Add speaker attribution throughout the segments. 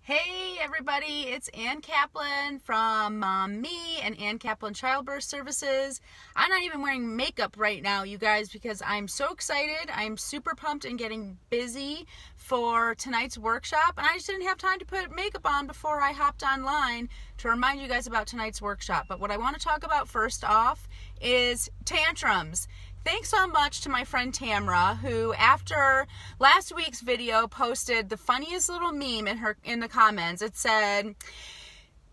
Speaker 1: Hey everybody, it's Ann Kaplan from Me and Ann Kaplan Childbirth Services. I'm not even wearing makeup right now, you guys, because I'm so excited. I'm super pumped and getting busy for tonight's workshop, and I just didn't have time to put makeup on before I hopped online to remind you guys about tonight's workshop. But what I want to talk about first off is tantrums. Thanks so much to my friend Tamra, who after last week's video posted the funniest little meme in the comments. It said,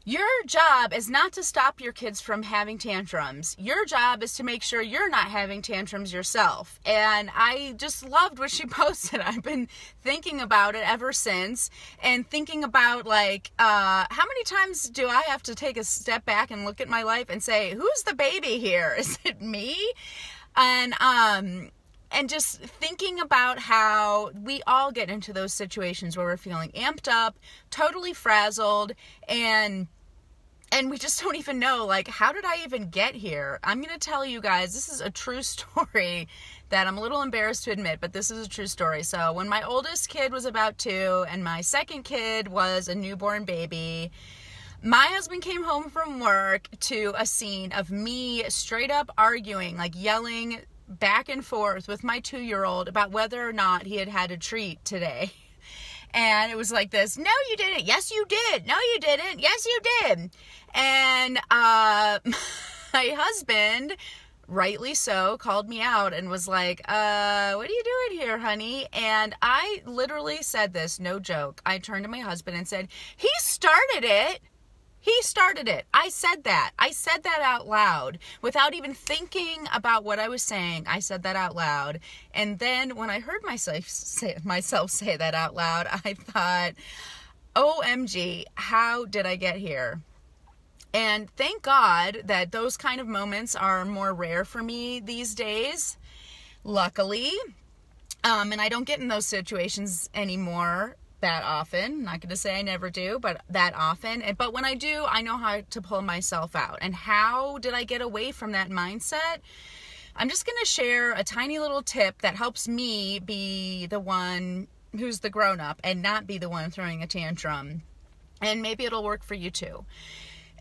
Speaker 1: "Your job is not to stop your kids from having tantrums. Your job is to make sure you're not having tantrums yourself." And I just loved what she posted. I've been thinking about it ever since, and thinking about how many times do I have to take a step back and look at my life and say, who's the baby here? Is it me? And just thinking about how we all get into those situations where we're feeling amped up, totally frazzled, and we just don't even know, how did I even get here? I'm going to tell you guys, this is a true story that I'm a little embarrassed to admit, but this is a true story. So when my oldest kid was about 2 and my second kid was a newborn baby, my husband came home from work to a scene of me straight up arguing, yelling back and forth with my 2-year-old about whether or not he had had a treat today. And it was like this, "No, you didn't. Yes, you did. No, you didn't. Yes, you did." And my husband, rightly so, called me out and was like, "What are you doing here, honey?" And I literally said this, no joke. I turned to my husband and said, "He started it. He started it." I said that. I said that out loud without even thinking about what I was saying. I said that out loud. And then when I heard myself say that out loud, I thought, OMG, how did I get here? And thank God that those kind of moments are more rare for me these days, luckily. And I don't get in those situations anymore that often. Not going to say I never do, but that often. But when I do, I know how to pull myself out. And how did I get away from that mindset? I'm just going to share a tiny little tip that helps me be the one who's the grown-up and not be the one throwing a tantrum. And maybe it'll work for you too.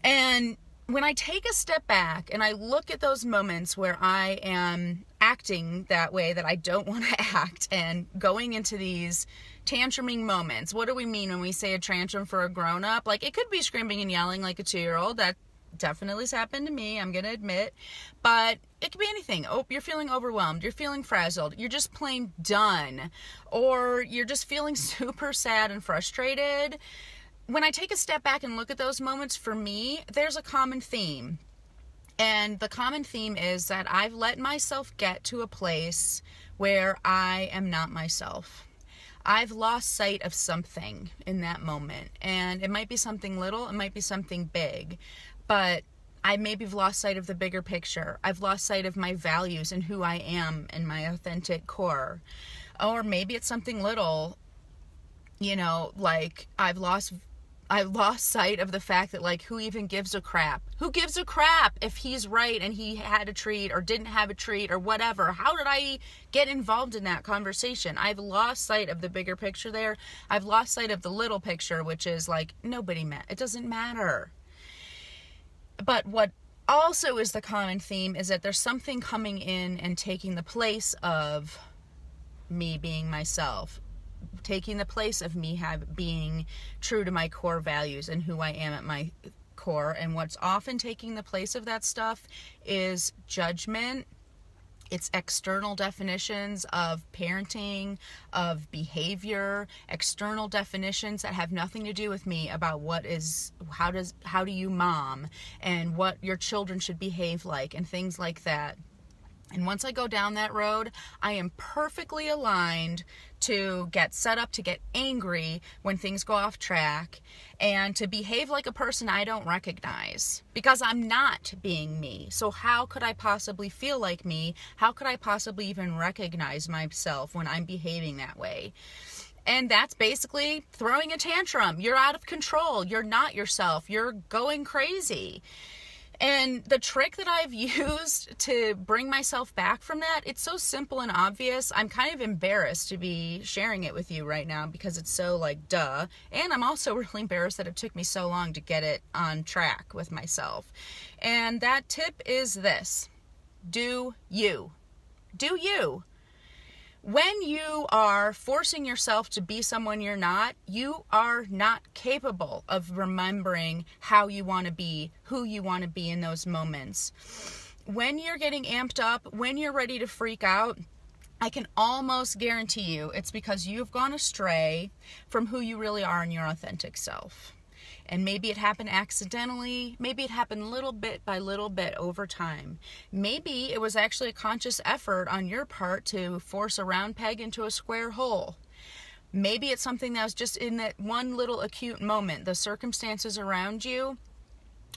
Speaker 1: And when I take a step back and I look at those moments where I am acting that way that I don't want to act and going into these tantruming moments. What do we mean when we say a tantrum for a grown-up? It could be screaming and yelling like a 2-year-old. That definitely has happened to me, I'm going to admit. But it could be anything. Oh, you're feeling overwhelmed. You're feeling frazzled. You're just plain done. Or you're just feeling super sad and frustrated. When I take a step back and look at those moments, for me, there's a common theme. And the common theme is that I've let myself get to a place where I am not myself. I've lost sight of something in that moment. And it might be something little, it might be something big. But I maybe have lost sight of the bigger picture. I've lost sight of my values and who I am and my authentic core. Or maybe it's something little, I've lost sight of the fact that, who even gives a crap? Who gives a crap if he's right and he had a treat or didn't have a treat or whatever? How did I get involved in that conversation? I've lost sight of the bigger picture there. I've lost sight of the little picture, which is it doesn't matter. But what also is the common theme is that there's something coming in and taking the place of me being myself. Taking the place of me being true to my core values and who I am at my core. And what's often taking the place of that stuff is judgment. It's external definitions of parenting, of behavior, external definitions that have nothing to do with me about how do you mom and what your children should behave like and things like that. And once I go down that road, I am perfectly aligned to get set up to get angry when things go off track and to behave like a person I don't recognize because I'm not being me. So how could I possibly feel like me? How could I possibly even recognize myself when I'm behaving that way? And that's basically throwing a tantrum. You're out of control. You're not yourself. You're going crazy. And the trick that I've used to bring myself back from that, it's so simple and obvious. I'm kind of embarrassed to be sharing it with you right now because it's so like duh. And I'm also really embarrassed that it took me so long to get it on track with myself. And that tip is this: do you. Do you. When you are forcing yourself to be someone you're not, you are not capable of remembering how you want to be, who you want to be in those moments. When you're getting amped up, when you're ready to freak out, I can almost guarantee you it's because you've gone astray from who you really are in your authentic self. And maybe it happened accidentally. Maybe it happened little bit by little bit over time. Maybe it was actually a conscious effort on your part to force a round peg into a square hole. Maybe it's something that was just in that one little acute moment. The circumstances around you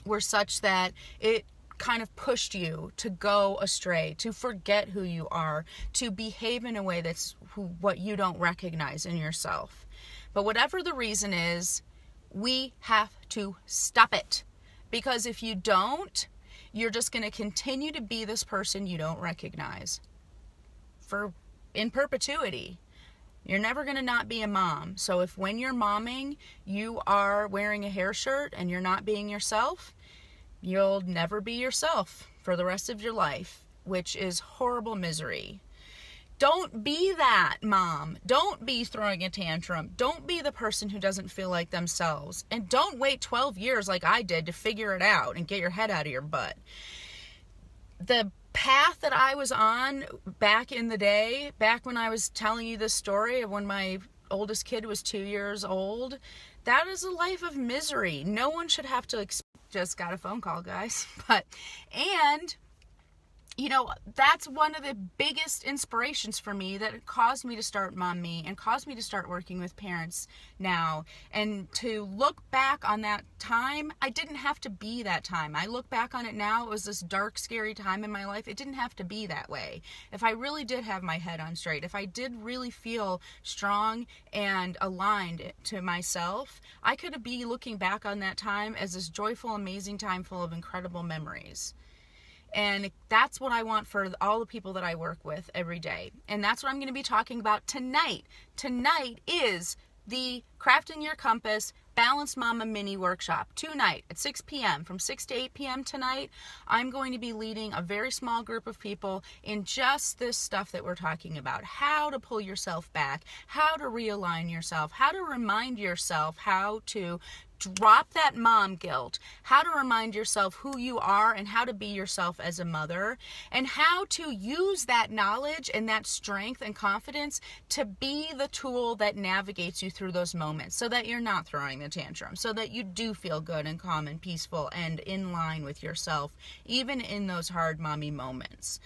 Speaker 1: were such that it kind of pushed you to go astray, to forget who you are, to behave in a way that's what you don't recognize in yourself. But whatever the reason is, we have to stop it, because if you don't, you're just going to continue to be this person you don't recognize in perpetuity. You're never going to not be a mom. So if when you're momming, you are wearing a hair shirt and you're not being yourself, you'll never be yourself for the rest of your life, which is horrible misery. Don't be that mom. Don't be throwing a tantrum. Don't be the person who doesn't feel like themselves. And don't wait 12 years like I did to figure it out and get your head out of your butt. The path that I was on back in the day, back when I was telling you this story of when my oldest kid was 2 years old, that is a life of misery. No one should have to just got a phone call, guys. You know, that's one of the biggest inspirations for me that caused me to start Mom Me and caused me to start working with parents now. And to look back on that time, I didn't have to be that time. I look back on it now, it was this dark, scary time in my life. It didn't have to be that way. If I really did have my head on straight, if I did really feel strong and aligned to myself, I could be looking back on that time as this joyful, amazing time full of incredible memories. And that's what I want for all the people that I work with every day. And that's what I'm going to be talking about tonight. Tonight is the Crafting Your Compass Balanced Mama Mini Workshop. Tonight at 6 p.m. From 6 to 8 p.m. tonight, I'm going to be leading a very small group of people in just this stuff that we're talking about. How to pull yourself back, how to realign yourself, how to remind yourself how to drop that mom guilt, how to remind yourself who you are and how to be yourself as a mother, and how to use that knowledge and that strength and confidence to be the tool that navigates you through those moments so that you're not throwing the tantrum, so that you do feel good and calm and peaceful and in line with yourself, even in those hard mommy moments.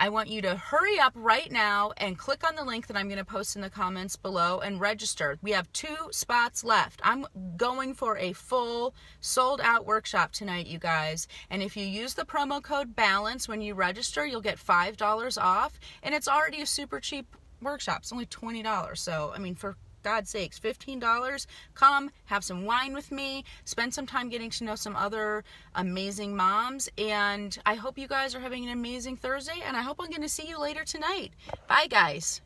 Speaker 1: I want you to hurry up right now and click on the link that I'm going to post in the comments below and register. We have 2 spots left. I'm going for a full sold out workshop tonight, you guys. And if you use the promo code BALANCE when you register, you'll get $5 off. And it's already a super cheap workshop. It's only $20. So, I mean, for God's sakes, $15, come have some wine with me, spend some time getting to know some other amazing moms, and I hope you guys are having an amazing Thursday, and I hope I'm going to see you later tonight. Bye, guys.